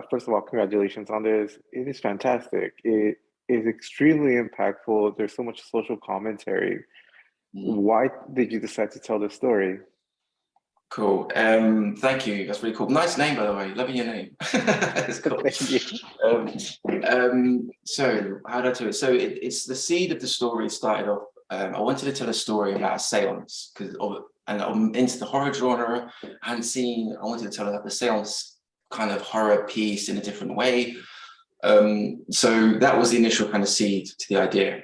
first of all, congratulations on this. It is fantastic. It is extremely impactful. There's so much social commentary. Why did you decide to tell this story? Cool. Thank you. That's really cool. Nice name, by the way. Loving your name. It's cool. Thank you. So how did I do it? So it's the seed of the story started off. I wanted to tell a story about a seance and I'm into the horror genre. I wanted to tell the seance kind of horror piece in a different way. So that was the initial kind of seed to the idea.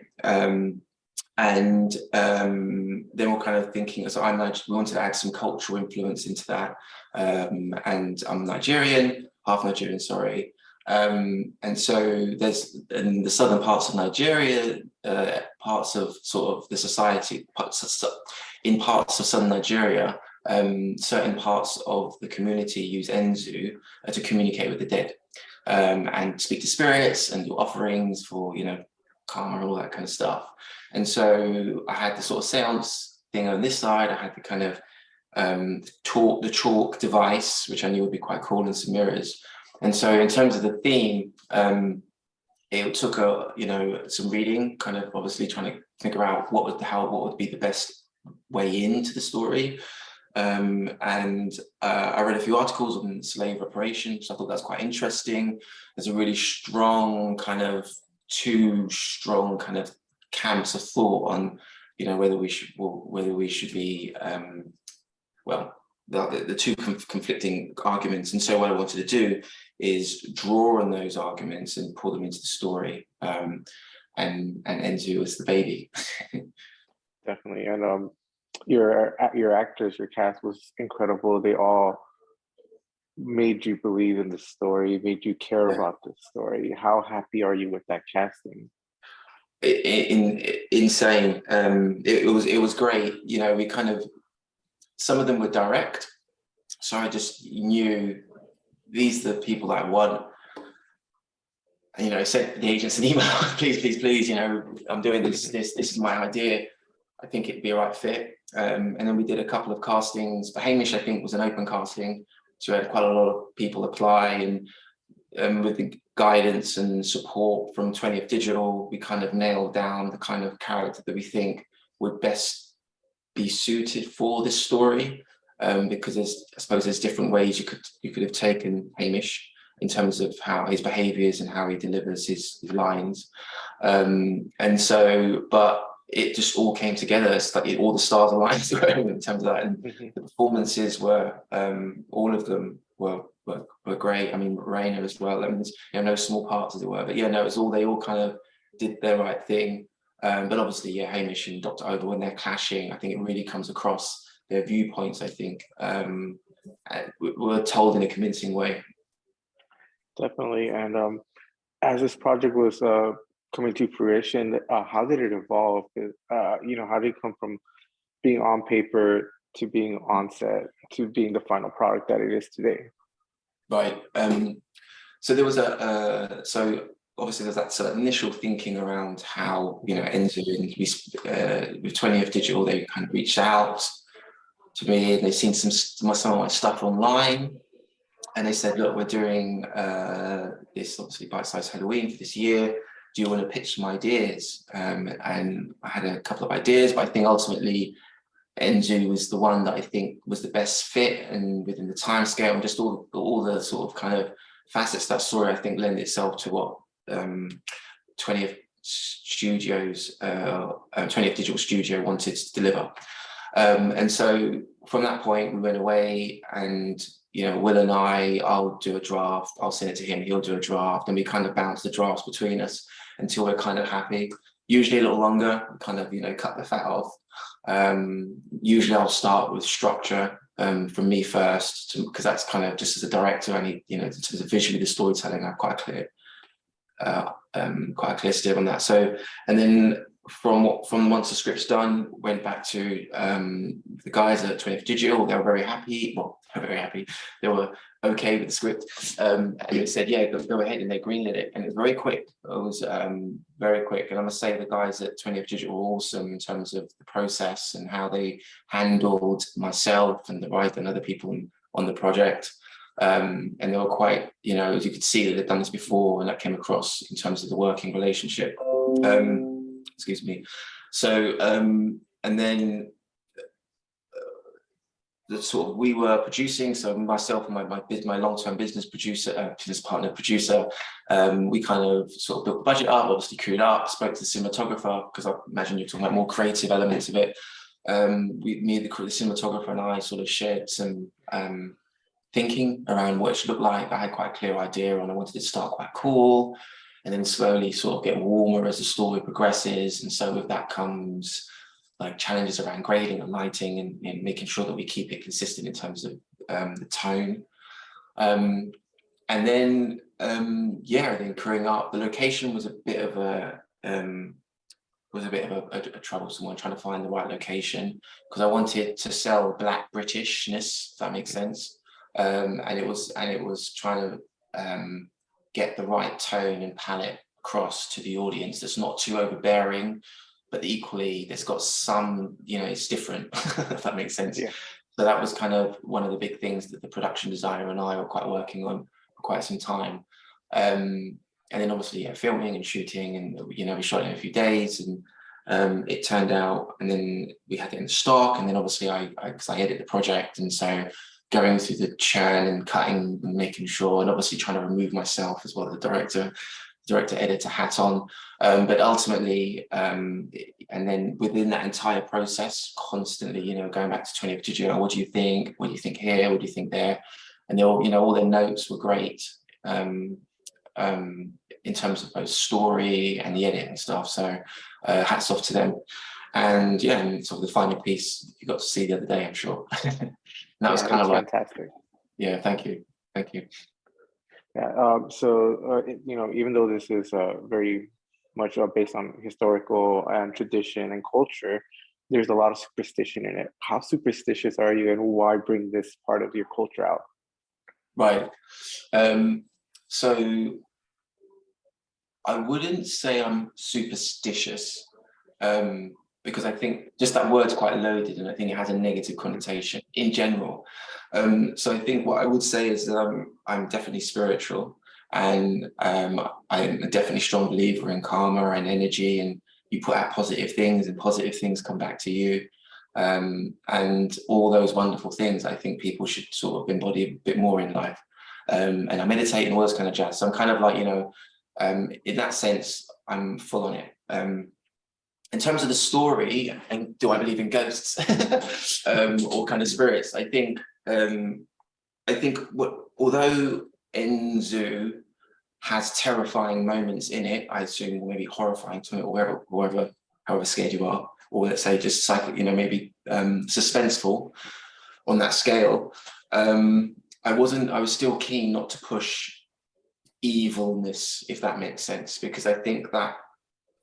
And then we're kind of thinking, so we wanted to add some cultural influence into that. And I'm Nigerian, half Nigerian, sorry. And so there's in the southern parts of Nigeria, parts of sort of the society, in parts of southern Nigeria, certain parts of the community use NZU to communicate with the dead and speak to spirits and do offerings for, karma and all that kind of stuff. And so I had the sort of seance thing on this side. I had the kind of the chalk device, which I knew would be quite cool, and some mirrors. And so in terms of the theme, it took some reading, kind of obviously trying to figure out what would be the best way into the story. And I read a few articles on slave reparations. I thought that's quite interesting. There's a really strong two strong kind of camps of thought on, whether we should be, the two conflicting arguments. And so what I wanted to do is draw on those arguments and pull them into the story. And NZU was the baby. Definitely. And your actors, your cast was incredible. They all made you believe in the story, made you care about the story. How happy are you with that casting? Insane. It was great. We kind of, some of them were direct, so I just knew these are the people that I want. And, sent the agents an email, please, I'm doing this is my idea. I think it'd be a right fit. And then we did a couple of castings. But Hamish, I think, was an open casting, so we had quite a lot of people apply, and with the guidance and support from 20th Digital, we kind of nailed down the kind of character that we think would best be suited for this story. Because I suppose there's different ways you could have taken Hamish in terms of how his behaviours and how he delivers his lines. But it just all came together. It's like all the stars aligned in terms of that, and the performances were all of them were great. I mean, Raina as well. I mean, no small parts as it were, but it was all, they all kind of did their right thing. But obviously, Hamish and Dr. Oba, when they're clashing, I think it really comes across their viewpoints. I think were told in a convincing way. Definitely. And as this project was coming to fruition, how did it evolve? How did it come from being on paper to being on set to being the final product that it is today? Right. So there was so obviously there's that sort of initial thinking around how, NZU and with 20th Digital, they kind of reached out to me and they've seen some of my stuff online. And they said, look, we're doing this obviously bite-sized Huluween for this year. Do you want to pitch some ideas? And I had a couple of ideas, but I think ultimately NZU was the one that I think was the best fit, and within the time scale and just all the sort of kind of facets of that story, I think lend itself to what 20th Digital Studio wanted to deliver. And so from that point, we went away and, Will and I'll do a draft, I'll send it to him, he'll do a draft, and we kind of bounce the drafts between us until we're kind of happy. Usually a little longer, kind of, cut the fat off. Usually I'll start with structure from me first, because that's kind of, just as a director, I need, in terms of visually the storytelling, I have quite a clear steer on that. So, and then from once the script's done, went back to the guys at 20th Digital. They were very happy. Well, very happy. They were okay with the script, and they said, "Yeah, go ahead," and they greenlit it. And it was very quick. It was very quick. And I must say, the guys at 20th Digital were awesome in terms of the process and how they handled myself and the writer and other people on the project. And they were quite, you know, as you could see that they'd done this before, and that came across in terms of the working relationship. Excuse me. So, and then the sort of, we were producing, so myself and my long-term business partner producer, we kind of sort of built the budget up, obviously crewed up, spoke to the cinematographer, because I imagine you're talking about more creative elements of it. The cinematographer and I sort of shared some thinking around what it should look like. I had quite a clear idea, and I wanted it to start quite cool, and then slowly sort of get warmer as the story progresses. And so with that comes like challenges around grading and lighting, and making sure that we keep it consistent in terms of the tone. And then then crewing up, the location was a bit of a troublesome one, trying to find the right location, because I wanted to sell Black Britishness, if that makes sense. And it was trying to get the right tone and palette across to the audience that's not too overbearing, but equally there's got some, you know, it's different, if that makes sense. Yeah. So that was kind of one of the big things that the production designer and I were quite working on for quite some time. And then obviously, yeah, filming and shooting, and, you know, we shot in a few days, and it turned out, and then we had it in stock, and then obviously because I edit the project, and so going through the churn and cutting and making sure, and obviously trying to remove myself as well, the director editor hat on, but ultimately, and then within that entire process, constantly, you know, going back to 20th to June, what do you think here, what do you think there, and they all, you know, all their notes were great, in terms of both story and the edit and stuff, so hats off to them. And yeah, and sort of the final piece you got to see the other day, I'm sure. That was kind of like fantastic. Yeah, thank you. Yeah. You know, even though this is very much based on historical and tradition and culture, there's a lot of superstition in it. How superstitious are you, and why bring this part of your culture out? Right. So I wouldn't say I'm superstitious, because I think just that word's quite loaded, and I think it has a negative connotation in general. So I think what I would say is that I'm definitely spiritual, and I'm a definitely strong believer in karma and energy, and you put out positive things, and positive things come back to you. And all those wonderful things, I think people should sort of embody a bit more in life. And I meditate and all this kind of jazz. So I'm kind of like, you know, in that sense, I'm full on it. In terms of the story, and do I believe in ghosts or kind of spirits? I think although NZU has terrifying moments in it, I assume maybe horrifying to it, or however scared you are, or let's say just psychic, you know, maybe suspenseful on that scale. I was still keen not to push evilness, if that makes sense, because I think that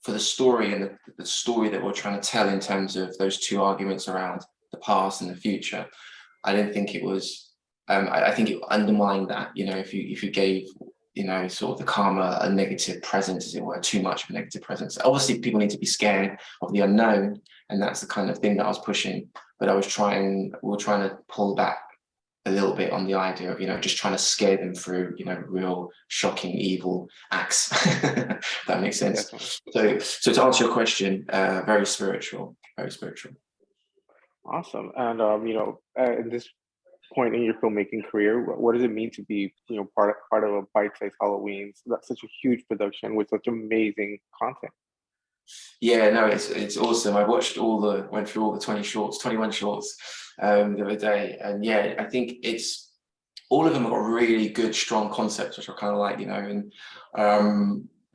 for the story, and the story that we're trying to tell in terms of those two arguments around the past and the future, I didn't think it was, I think it undermined that, you know, if you gave, you know, sort of the karma a negative presence, as it were, too much of a negative presence. Obviously people need to be scared of the unknown, and that's the kind of thing that I was pushing, but we were trying to pull back a little bit on the idea of, you know, just trying to scare them through, you know, real shocking evil acts. That makes sense. So to answer your question, very spiritual. Awesome. And you know, at this point in your filmmaking career, what does it mean to be, you know, part of a bite-sized Halloween? So that's such a huge production with such amazing content. Yeah, no, it's awesome. I went through all the 21 shorts the other day, and yeah, I think it's all of them have got really good, strong concepts, which I kind of like, you know,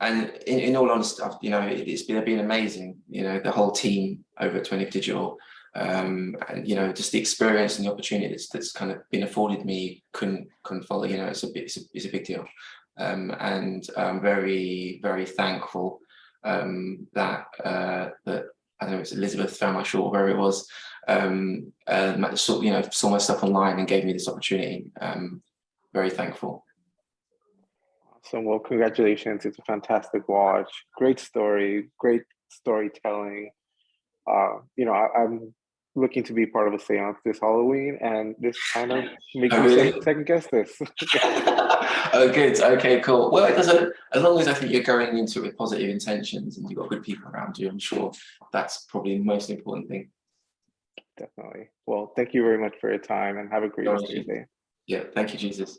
and in all honesty, you know, they've been amazing, you know, the whole team over at 20th Digital, and you know, just the experience and the opportunity that's kind of been afforded me couldn't follow, you know, it's a big deal, and I'm very, very thankful that I don't know, it's Elizabeth found my short, wherever it was, you know, saw my stuff online and gave me this opportunity. Very thankful. Awesome. Well, congratulations. It's a fantastic watch. Great story, great storytelling. You know, I'm looking to be part of a seance this Halloween, and this kind of makes Oh, me really? second guess this. Oh, good. Okay, cool. Well, it doesn't, as long as I think you're going into it with positive intentions and you've got good people around you, I'm sure that's probably the most important thing. Definitely. Well, thank you very much for your time, and have a great rest of your day. Yeah, thank you, Jesus.